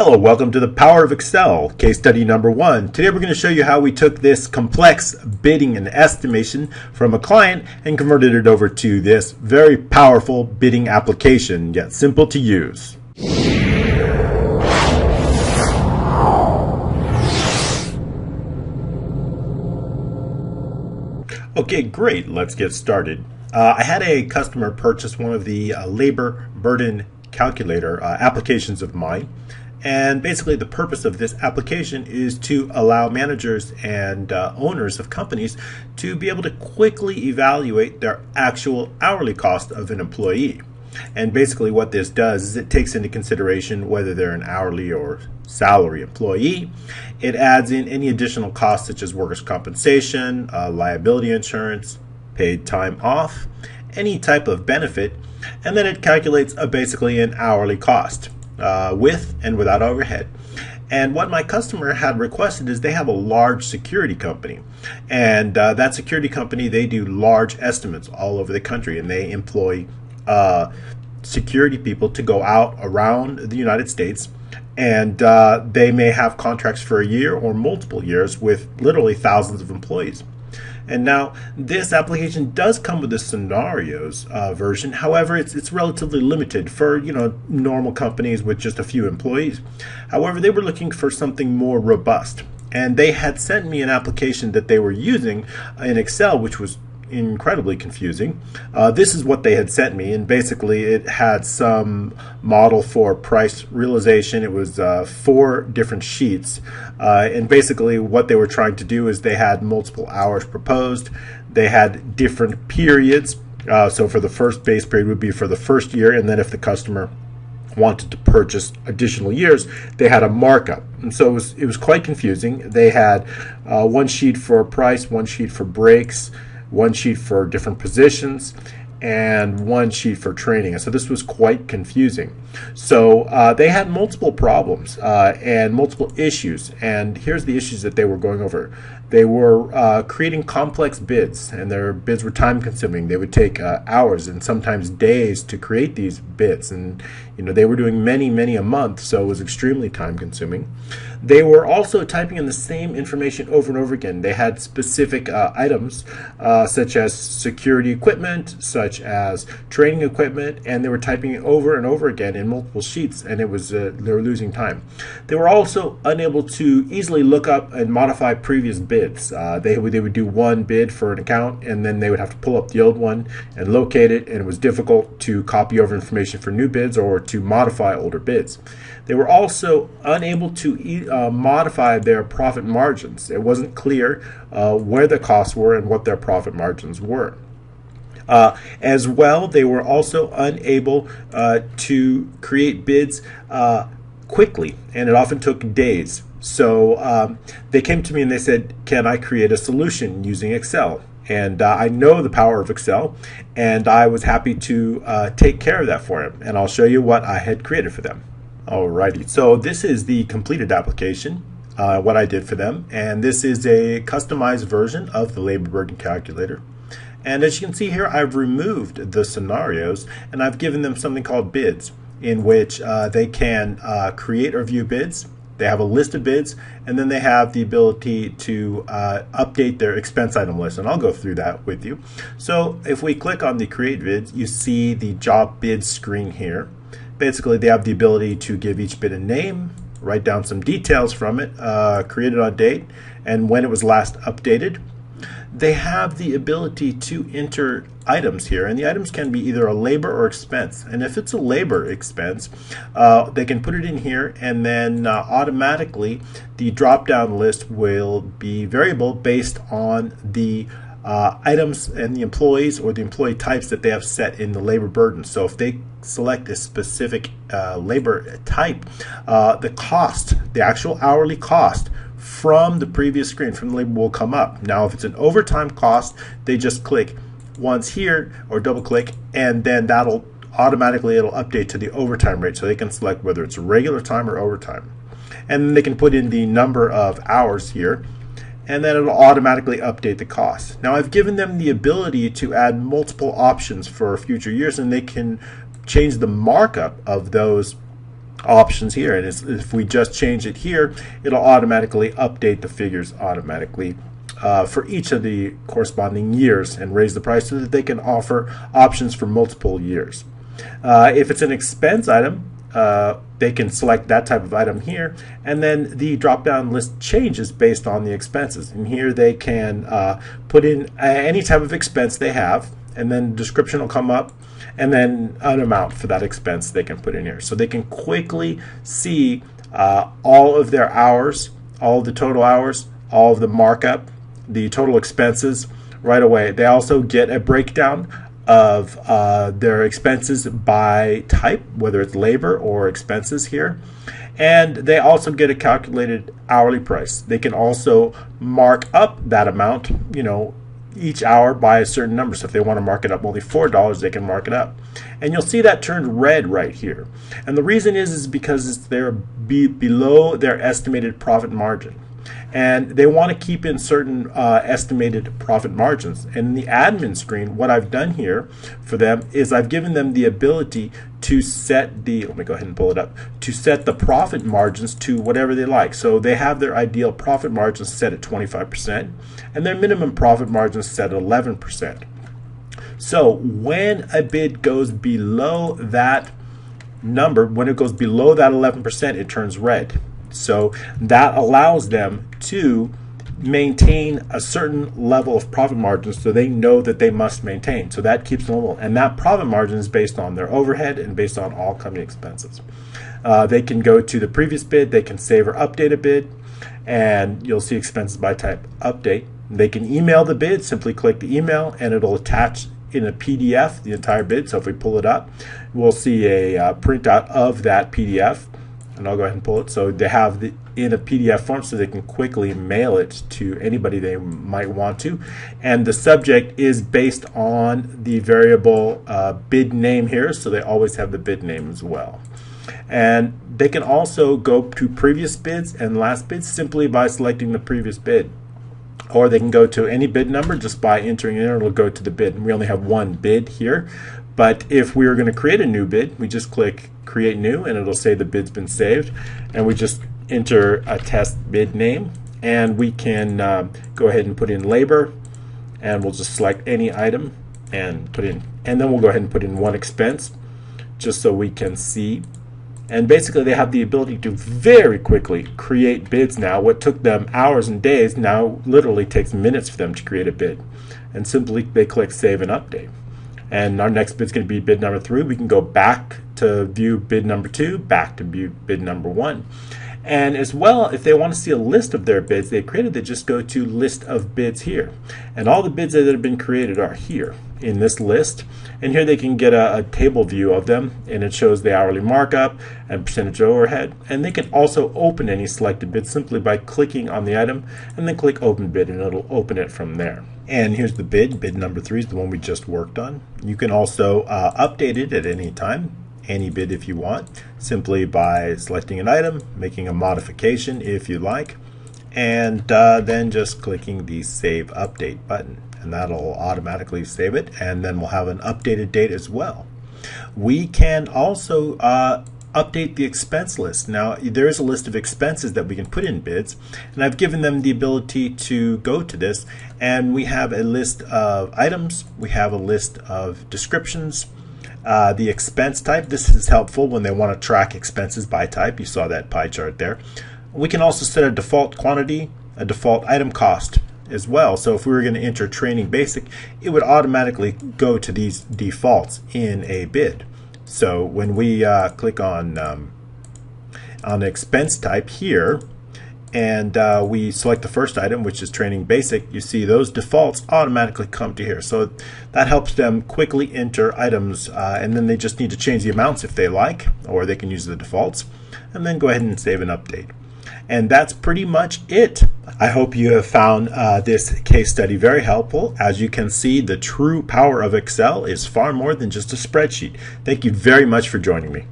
Hello, welcome to the Power of Excel, case study number 1. Today we're going to show you how we took this complex bidding and estimation from a client and converted it over to this very powerful bidding application, yet simple to use. Okay, great. Let's get started. I had a customer purchase one of the labor burden calculator applications of mine. And basically the purpose of this application is to allow managers and owners of companies to be able to quickly evaluate their actual hourly cost of an employee. And basically what this does is it takes into consideration whether they're an hourly or salary employee. It adds in any additional costs such as workers' compensation, liability insurance, paid time off, any type of benefit, and then it calculates basically an hourly cost. With and without overhead. And what my customer had requested is they have a large security company, and that security company, they do large estimates all over the country, and they employ security people to go out around the United States, and they may have contracts for a year or multiple years with literally thousands of employees. And now this application does come with the scenarios version. However, it's relatively limited for normal companies with just a few employees. However, they were looking for something more robust, and they had sent me an application that they were using in Excel, which was incredibly confusing. This is what they had sent me, and basically it had some model for price realization. It was 4 different sheets, and basically what they were trying to do is they had multiple hours proposed. They had different periods, so for the first base period would be for the first year, and then if the customer wanted to purchase additional years, they had a markup. And so it was quite confusing. They had one sheet for price, one sheet for breaks, one sheet for different positions, and one sheet for training. And so this was quite confusing. So they had multiple problems and multiple issues. And here's the issues that they were going over. They were creating complex bids, and their bids were time consuming. They would take hours and sometimes days to create these bids, and they were doing many a month, so it was extremely time consuming. They were also typing in the same information over and over again. They had specific items such as security equipment, such as training equipment, and they were typing it over and over again in multiple sheets, and it was they were losing time. They were also unable to easily look up and modify previous bids. They would do one bid for an account, and then they would have to pull up the old one and locate it, and it was difficult to copy over information for new bids or to modify older bids. They were also unable to modify their profit margins. It wasn't clear where the costs were and what their profit margins were. As well, they were also unable to create bids quickly, and it often took days. So they came to me and they said, can I create a solution using Excel? And I know the power of Excel, and I was happy to take care of that for him. And I'll show you what I had created for them. Alrighty, so this is the completed application, what I did for them. And this is a customized version of the labor burden calculator. And as you can see here, I've removed the scenarios, and I've given them something called bids, in which they can create or view bids. They have a list of bids, and then they have the ability to update their expense item list, and I'll go through that with you. So if we click on the create bids, you see the job bids screen here. Basically, they have the ability to give each bid a name, write down some details from it, create it on date, and when it was last updated. They have the ability to enter items here, and the items can be either a labor or expense. And if it's a labor expense, they can put it in here, and then automatically the drop-down list will be variable based on the items and the employees or the employee types that they have set in the labor burden. So if they select a specific labor type, the cost, the actual hourly cost from the previous screen from the label will come up. Now if it's an overtime cost, they just click once here or double click, and then that'll automatically it'll update to the overtime rate, so they can select whether it's regular time or overtime. And then they can put in the number of hours here, and then it'll automatically update the cost. Now I've given them the ability to add multiple options for future years, and they can change the markup of those options here, and if we just change it here, it'll automatically update the figures automatically for each of the corresponding years and raise the price so that they can offer options for multiple years. If it's an expense item, they can select that type of item here, and then the drop-down list changes based on the expenses. And here they can put in any type of expense they have, and then the description will come up, and then an amount for that expense they can put in here. So they can quickly see all of their hours, all of the total hours, all of the markup, the total expenses right away. They also get a breakdown of their expenses by type, whether it's labor or expenses here. And they also get a calculated hourly price. They can also mark up that amount, each hour by a certain number. So if they want to mark it up only $4, they can mark it up. And you'll see that turned red right here. And the reason is because they're below their estimated profit margin. And they want to keep in certain estimated profit margins. And in the admin screen, what I've done here for them is I've given them the ability to set the, let me go ahead and pull it up, to set the profit margins to whatever they like. So they have their ideal profit margins set at 25% and their minimum profit margins set at 11%. So when a bid goes below that number, when it goes below that 11%, it turns red. So that allows them to maintain a certain level of profit margins, so they know that they must maintain. So that keeps them level. And that profit margin is based on their overhead and based on all company expenses. They can go to the previous bid, they can save or update a bid, and you'll see expenses by type update. They can email the bid, simply click the email, and it'll attach in a PDF the entire bid. So if we pull it up, we'll see a printout of that PDF. And I'll go ahead and pull it. So they have in a PDF form so they can quickly mail it to anybody they might want to. And the subject is based on the variable bid name here, so they always have the bid name as well. And they can also go to previous bids and last bids simply by selecting the previous bid. Or they can go to any bid number just by entering it, it'll go to the bid. And we only have one bid here. But if we were going to create a new bid, we just click Create New, and it'll say the bid's been saved. And we just enter a test bid name, and we can go ahead and put in labor, and we'll just select any item and put in. And then we'll go ahead and put in one expense, just so we can see. And basically, they have the ability to very quickly create bids now. What took them hours and days now literally takes minutes for them to create a bid. And simply they click Save and Update. And our next bid is going to be bid number 3. We can go back to view bid number 2, back to view bid number 1. And as well, if they want to see a list of their bids they created, they just go to List of Bids here. And all the bids that have been created are here in this list. And here they can get a table view of them, and it shows the hourly markup and percentage overhead. And they can also open any selected bid simply by clicking on the item and then click Open Bid, and it'll open it from there. And here's the bid. Bid number 3 is the one we just worked on. You can also update it at any time, any bid if you want, simply by selecting an item, making a modification if you like, and then just clicking the Save Update button. And that'll automatically save it, and then we'll have an updated date as well. We can also update the expense list. Now there is a list of expenses that we can put in bids, and I've given them the ability to go to this, and we have a list of items, we have a list of descriptions, the expense type. This is helpful when they want to track expenses by type. You saw that pie chart there. We can also set a default quantity, a default item cost as well. So if we were going to enter training basic, it would automatically go to these defaults in a bid. So when we click on expense type here, and we select the first item, which is training basic, you see those defaults automatically come to here. So that helps them quickly enter items, and then they just need to change the amounts if they like, or they can use the defaults, and then go ahead and save and update. And that's pretty much it. I hope you have found this case study very helpful. As you can see, the true power of Excel is far more than just a spreadsheet. Thank you very much for joining me.